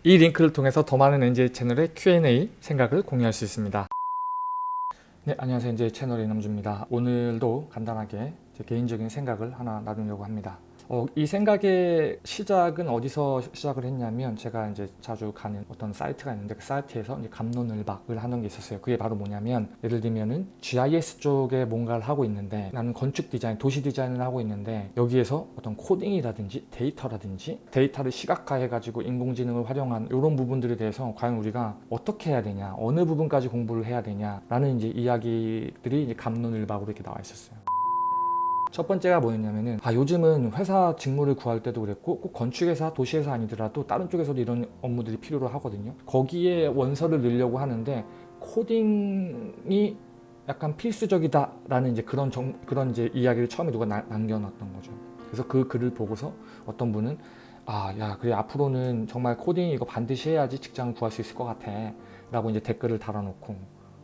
이 링크를 통해서 더 많은 NJ 채널의 Q&A 생각을 공유할 수 있습니다. 네, 안녕하세요. NJ 채널의 이남주입니다. 오늘도 간단하게 제 개인적인 생각을 하나 나누려고 합니다. 이 생각의 시작은 어디서 시작을 했냐면, 제가 이제 자주 가는 어떤 사이트가 있는데, 그 사이트에서 이제 갑론을박을 하는 게 있었어요. 그게 바로 뭐냐면, 예를 들면은 GIS 쪽에 뭔가를 하고 있는데, 나는 건축 디자인, 도시 디자인을 하고 있는데, 여기에서 어떤 코딩이라든지 데이터라든지 데이터를 시각화해가지고 인공지능을 활용한 이런 부분들에 대해서 과연 우리가 어떻게 해야 되냐, 어느 부분까지 공부를 해야 되냐라는 이제 이야기들이 이제 갑론을박으로 이렇게 나와 있었어요. 첫 번째가 뭐였냐면은, 요즘은 회사 직무를 구할 때도 그랬고, 꼭 건축회사, 도시회사 아니더라도 다른 쪽에서도 이런 업무들이 필요로 하거든요. 거기에 원서를 넣으려고 하는데 코딩이 약간 필수적이다라는 이제 그런 이제 이야기를 처음에 누가 남겨놨던 거죠. 그래서 그 글을 보고서 어떤 분은 그래, 앞으로는 정말 코딩 이거 반드시 해야지 직장을 구할 수 있을 것 같아 라고 이제 댓글을 달아놓고,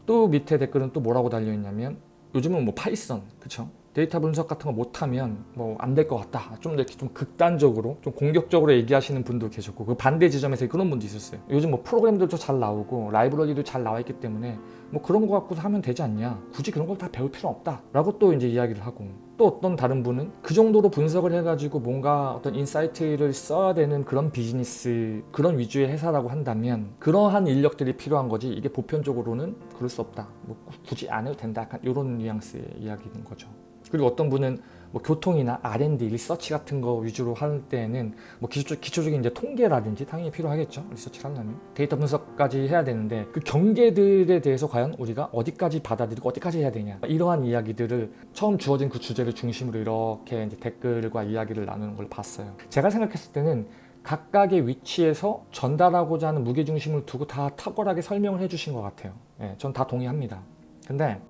또 밑에 댓글은 또 뭐라고 달려있냐면, 요즘은 뭐 파이썬, 그쵸? 데이터 분석 같은 거 못하면 뭐 안 될 것 같다. 좀 이렇게 좀 극단적으로, 좀 공격적으로 얘기하시는 분도 계셨고, 그 반대 지점에서 그런 분도 있었어요. 요즘 뭐 프로그램들도 잘 나오고 라이브러리도 잘 나와 있기 때문에 뭐 그런 거 갖고서 하면 되지 않냐. 굳이 그런 걸 다 배울 필요 없다. 라고 또 이제 이야기를 하고, 또 어떤 다른 분은 그 정도로 분석을 해가지고 뭔가 어떤 인사이트를 써야 되는 그런 비즈니스, 그런 위주의 회사라고 한다면 그러한 인력들이 필요한 거지, 이게 보편적으로는 그럴 수 없다. 뭐 굳이 안 해도 된다. 약간 이런 뉘앙스의 이야기인 거죠. 그리고 어떤 분은 뭐 교통이나 R&D, 리서치 같은 거 위주로 할 때에는 뭐 기초적인 이제 통계라든지 당연히 필요하겠죠. 리서치를 하려면 데이터 분석까지 해야 되는데, 그 경계들에 대해서 과연 우리가 어디까지 받아들이고 어디까지 해야 되냐, 이러한 이야기들을 처음 주어진 그 주제를 중심으로 이렇게 이제 댓글과 이야기를 나누는 걸 봤어요. 제가 생각했을 때는 각각의 위치에서 전달하고자 하는 무게중심을 두고 다 탁월하게 설명을 해주신 것 같아요. 전 다 동의합니다. 근데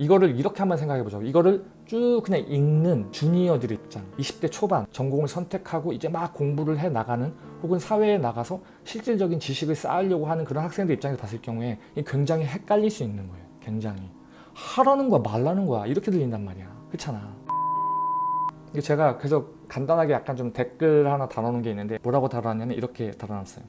이거를 이렇게 한번 생각해보죠. 이거를 쭉 그냥 읽는 주니어들 입장, 20대 초반 전공을 선택하고 이제 막 공부를 해 나가는, 혹은 사회에 나가서 실질적인 지식을 쌓으려고 하는 그런 학생들 입장에서 봤을 경우에 굉장히 헷갈릴 수 있는 거예요. 굉장히 하라는 거야 말라는 거야 이렇게 들린단 말이야. 그렇잖아. 제가 그래서 간단하게 약간 좀 댓글 하나 달아놓은 게 있는데, 뭐라고 달아놨냐면 이렇게 달아놨어요.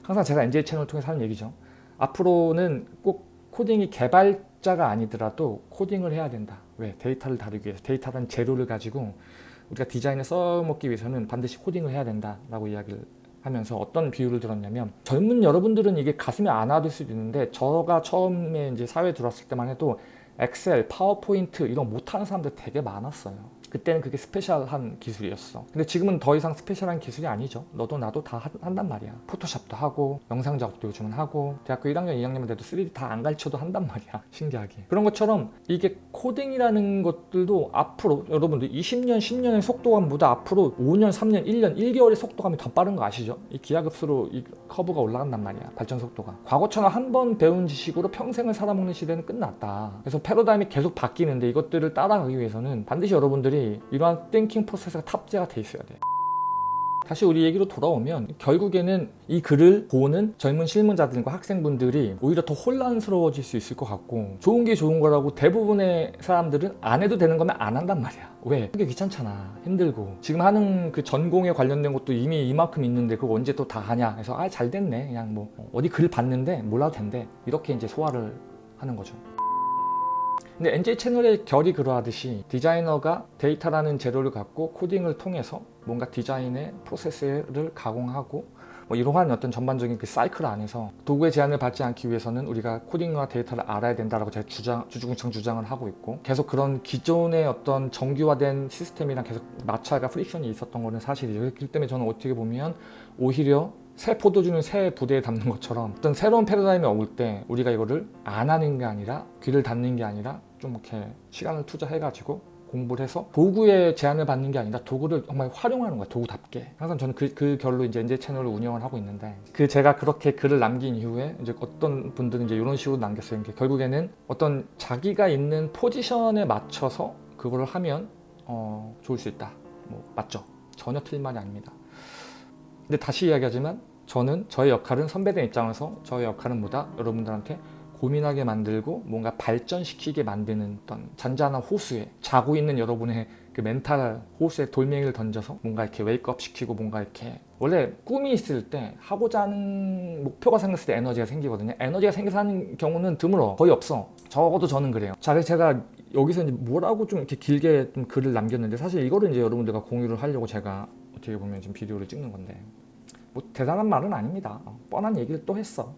항상 제가 NJ 채널을 통해서 하는 얘기죠. 앞으로는 꼭 코딩이 개발자가 아니더라도 코딩을 해야 된다. 왜? 데이터를 다루기 위해서. 데이터라는 재료를 가지고 우리가 디자인을 써먹기 위해서는 반드시 코딩을 해야 된다라고 이야기를 하면서 어떤 비유를 들었냐면, 젊은 여러분들은 이게 가슴에 안 와닿을 수도 있는데, 저가 처음에 이제 사회에 들어왔을 때만 해도 엑셀, 파워포인트 이런 못하는 사람들 되게 많았어요. 그때는 그게 스페셜한 기술이었어. 근데 지금은 더 이상 스페셜한 기술이 아니죠. 너도 나도 다 한단 말이야. 포토샵도 하고 영상 작업도 요즘은 하고, 대학교 1학년 2학년만 돼도 3D 다 안 가르쳐도 한단 말이야. 신기하게. 그런 것처럼 이게 코딩이라는 것들도 앞으로 여러분들 20년 10년의 속도감보다 앞으로 5년 3년 1년 1개월의 속도감이 더 빠른 거 아시죠? 이 기하급수로 이 커브가 올라간단 말이야. 발전 속도가. 과거처럼 한 번 배운 지식으로 평생을 살아먹는 시대는 끝났다. 그래서 패러다임이 계속 바뀌는데, 이것들을 따라가기 위해서는 반드시 여러분들이 이러한 띵킹 프로세스가 탑재가 돼 있어야 돼. 다시 우리 얘기로 돌아오면, 결국에는 이 글을 보는 젊은 실무자들과 학생분들이 오히려 더 혼란스러워질 수 있을 것 같고, 좋은 게 좋은 거라고 대부분의 사람들은 안 해도 되는 거면 안 한단 말이야. 왜? 그게 귀찮잖아. 힘들고. 지금 하는 그 전공에 관련된 것도 이미 이만큼 있는데 그거 언제 또 다 하냐 해서 잘 됐네. 그냥 뭐 어디 글 봤는데 몰라도 된대. 이렇게 이제 소화를 하는 거죠. 근데 NJ 채널의 결이 그러하듯이, 디자이너가 데이터라는 재료를 갖고 코딩을 통해서 뭔가 디자인의 프로세스를 가공하고, 뭐 이러한 어떤 전반적인 그 사이클 안에서 도구의 제한을 받지 않기 위해서는 우리가 코딩과 데이터를 알아야 된다라고 제가 주구장창 주장을 하고 있고, 계속 그런 기존의 어떤 정규화된 시스템이랑 계속 마찰과 프릭션이 있었던 거는 사실이죠. 그렇기 때문에 저는 어떻게 보면 오히려 새 포도주는 새 부대에 담는 것처럼, 어떤 새로운 패러다임이 올 때 우리가 이거를 안 하는 게 아니라, 귀를 닫는 게 아니라 좀 이렇게 시간을 투자해가지고 공부를 해서 도구의 제한을 받는 게 아니라 도구를 정말 활용하는 거야. 도구답게. 항상 저는 그 결로 이제 NJ 채널을 운영을 하고 있는데, 제가 그렇게 글을 남긴 이후에 이제 어떤 분들은 이제 이런 식으로 남겼어요. 결국에는 어떤 자기가 있는 포지션에 맞춰서 그거를 하면 좋을 수 있다. 뭐 맞죠? 전혀 틀린 말이 아닙니다. 근데 다시 이야기하지만, 저는 저의 역할은 선배들 입장에서 저의 역할은 뭐다? 여러분들한테 고민하게 만들고 뭔가 발전시키게 만드는 어떤 잔잔한 호수에 자고 있는 여러분의 그 멘탈 호수에 돌멩이를 던져서 뭔가 이렇게 웨이크업 시키고 뭔가 이렇게 원래 꿈이 있을 때 하고자 하는 목표가 생겼을 때 에너지가 생기거든요. 에너지가 생겨서 하는 경우는 드물어. 거의 없어. 적어도 저는 그래요. 자, 그래서 제가 여기서 이제 뭐라고 좀 이렇게 길게 좀 글을 남겼는데 사실 이거를 이제 여러분들과 공유를 하려고 제가 어떻게 보면 지금 비디오를 찍는 건데 뭐 대단한 말은 아닙니다. 뻔한 얘기를 또 했어.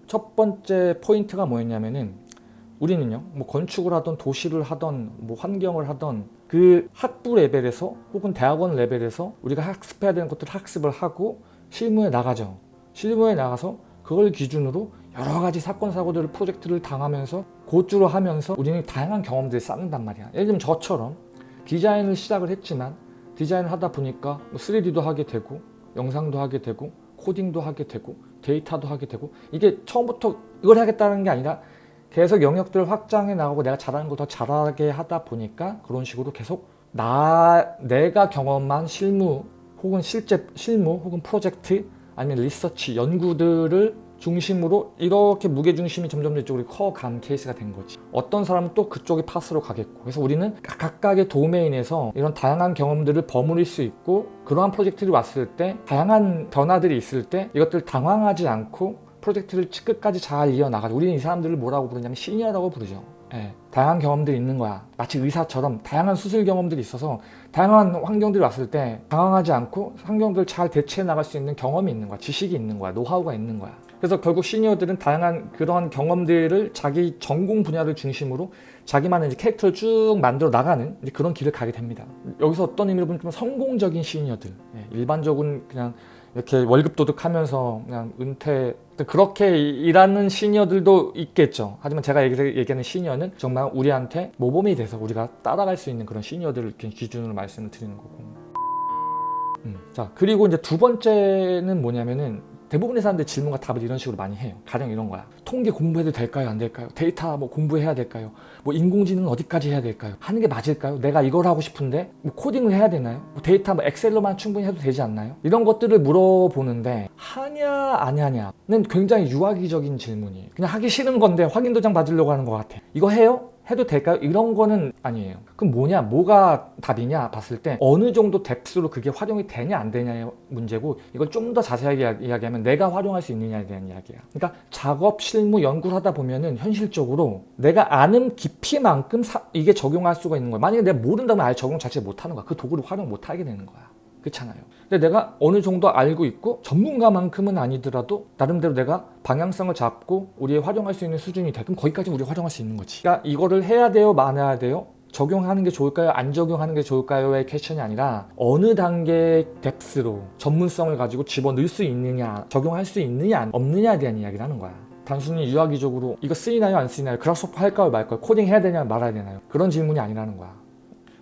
첫 번째 포인트가 뭐였냐면은 우리는요, 뭐 건축을 하던 도시를 하던 뭐 환경을 하던 그 학부 레벨에서 혹은 대학원 레벨에서 우리가 학습해야 되는 것들을 학습을 하고 실무에 나가죠. 실무에 나가서 그걸 기준으로 여러 가지 사건 사고들을 프로젝트를 당하면서 고주로 하면서 우리는 다양한 경험들을 쌓는단 말이야. 예를 들면 저처럼 디자인을 시작을 했지만 디자인을 하다 보니까 3D도 하게 되고 영상도 하게 되고 코딩도 하게 되고 데이터도 하게 되고 이게 처음부터 이걸 하겠다는 게 아니라 계속 영역들을 확장해 나가고 내가 잘하는 거 더 잘하게 하다 보니까 그런 식으로 계속 내가 경험한 실무 혹은 실제 실무 혹은 프로젝트 아니면 리서치 연구들을 중심으로 이렇게 무게중심이 점점 이쪽으로 커간 케이스가 된 거지. 어떤 사람은 또 그쪽의 파스로 가겠고. 그래서 우리는 각각의 도메인에서 이런 다양한 경험들을 버무릴 수 있고 그러한 프로젝트들이 왔을 때 다양한 변화들이 있을 때 이것들 당황하지 않고 프로젝트를 끝까지 잘 이어나가죠. 우리는 이 사람들을 뭐라고 부르냐면 시니어라고 부르죠. 예, 다양한 경험들이 있는 거야. 마치 의사처럼 다양한 수술 경험들이 있어서 다양한 환경들이 왔을 때 당황하지 않고 환경들을 잘 대처해 나갈 수 있는 경험이 있는 거야. 지식이 있는 거야. 노하우가 있는 거야. 그래서 결국 시니어들은 다양한 그러한 경험들을 자기 전공 분야를 중심으로 자기만의 이제 캐릭터를 쭉 만들어 나가는 이제 그런 길을 가게 됩니다. 여기서 어떤 의미로 보면 좀 성공적인 시니어들, 일반적인 그냥 이렇게 월급 도둑하면서 그냥 은퇴 그렇게 일하는 시니어들도 있겠죠. 하지만 제가 얘기하는 시니어는 정말 우리한테 모범이 돼서 우리가 따라갈 수 있는 그런 시니어들을 기준으로 말씀을 드리는 거고. 자, 그리고 이제 두 번째는 뭐냐면은 대부분의 사람들이 질문과 답을 이런 식으로 많이 해요. 가령 이런 거야. 통계 공부해도 될까요? 안 될까요? 데이터 뭐 공부해야 될까요? 뭐 인공지능 어디까지 해야 될까요? 하는 게 맞을까요? 내가 이걸 하고 싶은데 뭐 코딩을 해야 되나요? 뭐 데이터 뭐 엑셀로만 충분히 해도 되지 않나요? 이런 것들을 물어보는데 하냐 안 하냐는 굉장히 유아기적인 질문이에요. 그냥 하기 싫은 건데 확인 도장 받으려고 하는 것 같아. 이거 해요? 해도 될까요? 이런 거는 아니에요. 그럼 뭐냐? 뭐가 답이냐? 봤을 때 어느 정도 뎁스로 그게 활용이 되냐 안 되냐의 문제고 이걸 좀 더 자세하게 이야기하면 내가 활용할 수 있느냐에 대한 이야기야. 그러니까 작업, 실무, 연구를 하다 보면은 현실적으로 내가 아는 깊이만큼 이게 적용할 수가 있는 거야. 만약에 내가 모른다면 아예 적용 자체를 못하는 거야. 그 도구를 활용 못하게 되는 거야. 그렇잖아요. 근데 내가 어느 정도 알고 있고 전문가만큼은 아니더라도 나름대로 내가 방향성을 잡고 우리의 활용할 수 있는 수준이 돼. 그럼 거기까지 우리 활용할 수 있는 거지. 그러니까 이거를 해야 돼요? 말아야 돼요? 적용하는 게 좋을까요? 안 적용하는 게 좋을까요?의 퀘션이 아니라 어느 단계의 뎁스로 전문성을 가지고 집어넣을 수 있느냐, 적용할 수 있느냐, 없느냐에 대한 이야기를 하는 거야. 단순히 유아기적으로 이거 쓰이나요? 안 쓰이나요? 그라스호퍼 할까요? 말까요? 코딩 해야 되냐? 말아야 되나요? 그런 질문이 아니라는 거야.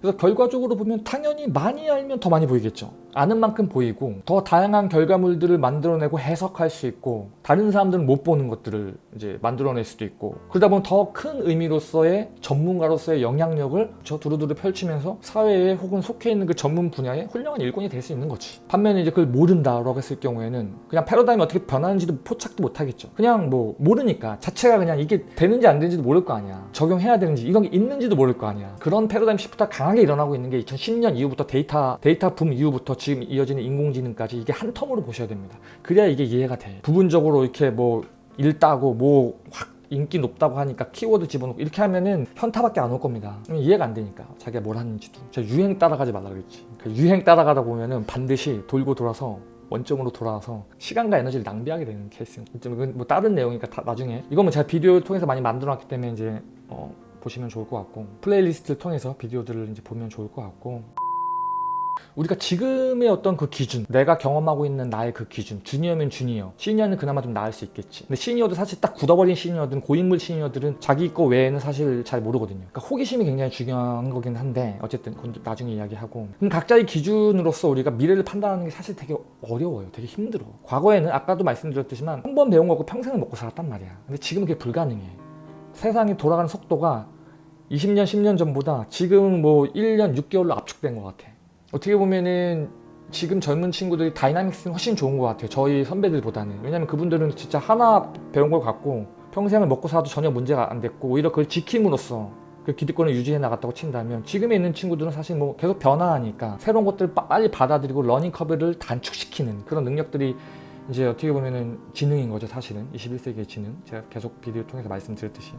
그래서 결과적으로 보면 당연히 많이 알면 더 많이 보이겠죠. 아는 만큼 보이고 더 다양한 결과물들을 만들어내고 해석할 수 있고 다른 사람들은 못 보는 것들을 이제 만들어낼 수도 있고 그러다 보면 더 큰 의미로서의 전문가로서의 영향력을 저 두루두루 펼치면서 사회에 혹은 속해 있는 그 전문 분야에 훌륭한 일꾼이 될 수 있는 거지. 반면에 이제 그걸 모른다라고 했을 경우에는 그냥 패러다임이 어떻게 변하는지도 포착도 못 하겠죠. 그냥 뭐 모르니까 자체가 그냥 이게 되는지 안 되는지도 모를 거 아니야. 적용해야 되는지 이런 게 있는지도 모를 거 아니야. 그런 패러다임 시프트가 강하게 일어나고 있는 게 2010년 이후부터 데이터 붐 이후부터 지금 이어지는 인공지능까지 이게 한 텀으로 보셔야 됩니다. 그래야 이게 이해가 돼. 부분적으로 이렇게 뭐 읽다고 뭐 확 인기 높다고 하니까 키워드 집어넣고 이렇게 하면은 현타밖에 안 올 겁니다. 이해가 안 되니까 자기가 뭘 하는지도. 제가 유행 따라가지 말라 그랬지. 유행 따라가다 보면은 반드시 돌고 돌아서 원점으로 돌아와서 시간과 에너지를 낭비하게 되는 케이스. 뭐 다른 내용이니까 나중에 이거는 제가 비디오를 통해서 많이 만들어놨기 때문에 이제 보시면 좋을 것 같고 플레이리스트를 통해서 비디오들을 이제 보면 좋을 것 같고. 우리가 지금의 어떤 그 기준, 내가 경험하고 있는 나의 그 기준, 주니어면 주니어, 시니어는 그나마 좀 나을 수 있겠지. 근데 시니어도 사실 딱 굳어버린 시니어들은, 고인물 시니어들은 자기 거 외에는 사실 잘 모르거든요. 그러니까 호기심이 굉장히 중요한 거긴 한데 어쨌든 그건 나중에 이야기하고. 그럼 각자의 기준으로서 우리가 미래를 판단하는 게 사실 되게 어려워요. 되게 힘들어. 과거에는 아까도 말씀드렸듯이만 한 번 배운 거고 평생을 먹고 살았단 말이야. 근데 지금은 그게 불가능해. 세상이 돌아가는 속도가 20년, 10년 전보다 지금은 뭐 1년 6개월로 압축된 것 같아. 어떻게 보면은 지금 젊은 친구들이 다이나믹스는 훨씬 좋은 것 같아요. 저희 선배들보다는. 왜냐면 그분들은 진짜 하나 배운 걸 갖고 평생을 먹고 살아도 전혀 문제가 안 됐고 오히려 그걸 지킴으로써 그 기득권을 유지해 나갔다고 친다면 지금에 있는 친구들은 사실 뭐 계속 변화하니까 새로운 것들을 빨리 받아들이고 러닝 커브를 단축시키는 그런 능력들이 이제 어떻게 보면은 지능인 거죠. 사실은 21세기의 지능. 제가 계속 비디오 통해서 말씀드렸듯이.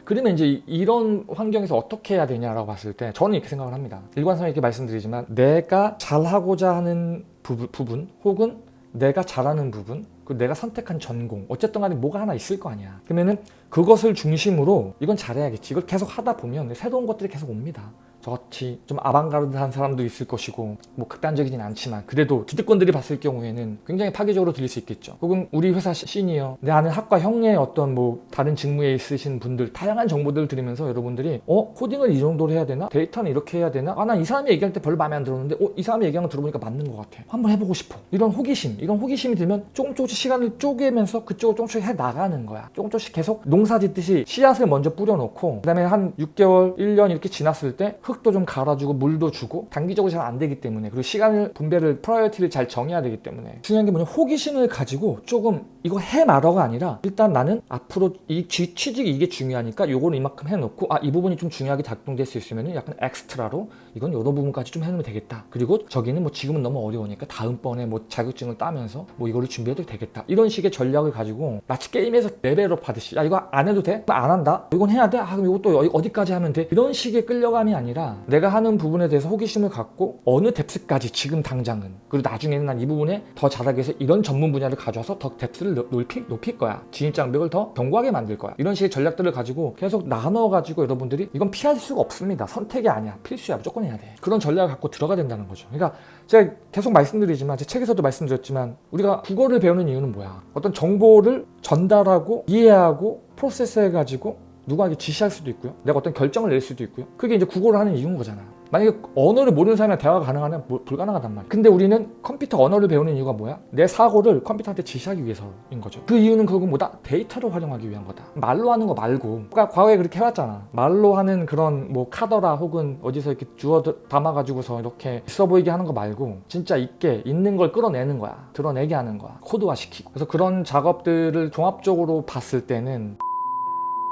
그러면 이제 이런 환경에서 어떻게 해야 되냐라고 봤을 때 저는 이렇게 생각을 합니다. 일관성에 이렇게 말씀드리지만 내가 잘하고자 하는 부분 혹은 내가 잘하는 부분, 그 내가 선택한 전공, 어쨌든 간에 뭐가 하나 있을 거 아니야. 그러면은 그것을 중심으로 이건 잘해야겠지. 이걸 계속 하다 보면 새로운 것들이 계속 옵니다. 저같이 좀 아방가르드한 사람도 있을 것이고 뭐 극단적이진 않지만 그래도 기득권들이 봤을 경우에는 굉장히 파괴적으로 들릴 수 있겠죠. 혹은 우리 회사 시니어, 내 아는 학과 형의 어떤 뭐 다른 직무에 있으신 분들 다양한 정보들을 들으면서 여러분들이 코딩을 이 정도로 해야 되나? 데이터는 이렇게 해야 되나? 난 이 사람이 얘기할 때 별로 마음에 안 들었는데 이 사람이 얘기하는 거 들어보니까 맞는 것 같아. 한번 해보고 싶어. 이런 호기심이 들면 조금씩 시간을 쪼개면서 그쪽을 조금씩 해 나가는 거야. 조금씩 계속 농사 짓듯이 씨앗을 먼저 뿌려놓고 그 다음에 한 6개월, 1년 이렇게 지났을 때 흙도 좀 갈아주고 물도 주고 단기적으로 잘 안 되기 때문에 그리고 시간을 분배를 프라이어티를 잘 정해야 되기 때문에 중요한 게 뭐냐 호기심을 가지고 조금 이거 해 말어가 아니라 일단 나는 앞으로 이 취직이 이게 중요하니까 요거는 이만큼 해놓고 이 부분이 좀 중요하게 작동될 수 있으면 약간 엑스트라로 이건 요런 부분까지 좀 해놓으면 되겠다. 그리고 저기는 뭐 지금은 너무 어려우니까 다음번에 뭐 자격증을 따면서 뭐 이거를 준비해도 되겠다. 이런 식의 전략을 가지고 마치 게임에서 레벨업 하듯이 야 이거 안 해도 돼? 안 한다? 이건 해야 돼? 그럼 이것도 어디까지 하면 돼? 이런 식의 끌려감이 아니라 내가 하는 부분에 대해서 호기심을 갖고 어느 뎁스까지 지금 당장은 그리고 나중에는 난 이 부분에 더 잘하기 위해서 이런 전문 분야를 가져와서 더 뎁스를 높일 거야. 진입 장벽을 더 견고하게 만들 거야. 이런 식의 전략들을 가지고 계속 나눠가지고 여러분들이 이건 피할 수가 없습니다. 선택이 아니야. 필수야. 무조건 해야 돼. 그런 전략을 갖고 들어가야 된다는 거죠. 그러니까 제가 계속 말씀드리지만 제 책에서도 말씀드렸지만 우리가 국어를 배우는 이유는 뭐야? 어떤 정보를 전달하고 이해하고 프로세스해가지고 누구에게 지시할 수도 있고요. 내가 어떤 결정을 낼 수도 있고요. 그게 이제 국어를 하는 이유인 거잖아. 만약에 언어를 모르는 사람이랑 대화가 가능하면 불가능하단 말이야. 근데 우리는 컴퓨터 언어를 배우는 이유가 뭐야? 내 사고를 컴퓨터한테 지시하기 위해서인 거죠. 그 이유는 그건 뭐다? 데이터를 활용하기 위한 거다. 말로 하는 거 말고. 그러니까 과거에 그렇게 해왔잖아. 말로 하는 그런 뭐 카더라 혹은 어디서 이렇게 주워 담아가지고서 이렇게 있어 보이게 하는 거 말고 진짜 있는 걸 끌어내는 거야. 드러내게 하는 거야. 코드화 시키고. 그래서 그런 작업들을 종합적으로 봤을 때는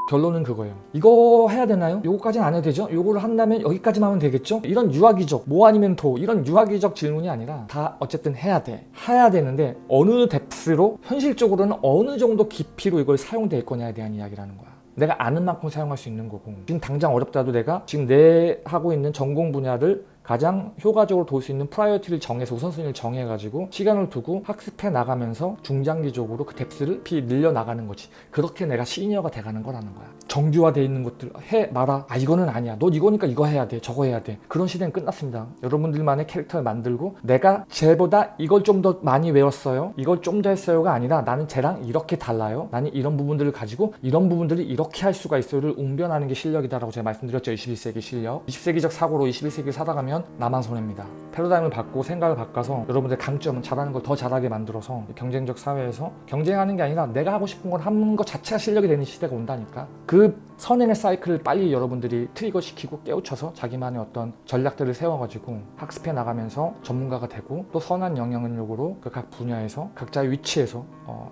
결론은 그거예요. 이거 해야 되나요? 요거까지는 안 해도 되죠? 요거를 한다면 여기까지만 하면 되겠죠? 이런 유아기적, 뭐 아니면 도 이런 유아기적 질문이 아니라 다 어쨌든 해야 돼. 해야 되는데 어느 뎁스로 현실적으로는 어느 정도 깊이로 이걸 사용될 거냐에 대한 이야기라는 거야. 내가 아는 만큼 사용할 수 있는 거고 지금 당장 어렵다도 내가 지금 내 하고 있는 전공 분야를 가장 효과적으로 도울 수 있는 프라이어티를 정해서 우선순위를 정해가지고 시간을 두고 학습해 나가면서 중장기적으로 그 뎁스를 늘려 나가는 거지. 그렇게 내가 시니어가 돼가는 거라는 거야. 정규화되어 있는 것들 해 마라. 이거는 아니야. 너 이거니까 이거 해야 돼. 저거 해야 돼. 그런 시대는 끝났습니다. 여러분들만의 캐릭터를 만들고 내가 쟤보다 이걸 좀 더 많이 외웠어요. 이걸 좀 더 했어요가 아니라 나는 쟤랑 이렇게 달라요. 나는 이런 부분들을 가지고 이런 부분들을 이렇게 할 수가 있어요를 웅변하는 게 실력이다라고 제가 말씀드렸죠. 21세기 실력. 20세기적 사고로 21세기를 살아가면 나만 손해입니다. 패러다임을 바꾸고 생각을 바꿔서 여러분들의 강점은 잘하는 걸 더 잘하게 만들어서 경쟁적 사회에서 경쟁하는 게 아니라 내가 하고 싶은 걸 하는 것 자체가 실력이 되는 시대가 온다니까. 그 선행의 사이클을 빨리 여러분들이 트리거시키고 깨우쳐서 자기만의 어떤 전략들을 세워가지고 학습해 나가면서 전문가가 되고 또 선한 영향력으로 그 각 분야에서 각자의 위치에서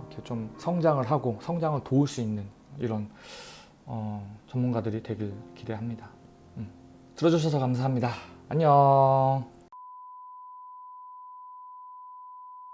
이렇게 좀 성장을 하고 성장을 도울 수 있는 이런 전문가들이 되길 기대합니다. 들어주셔서 감사합니다. 안녕.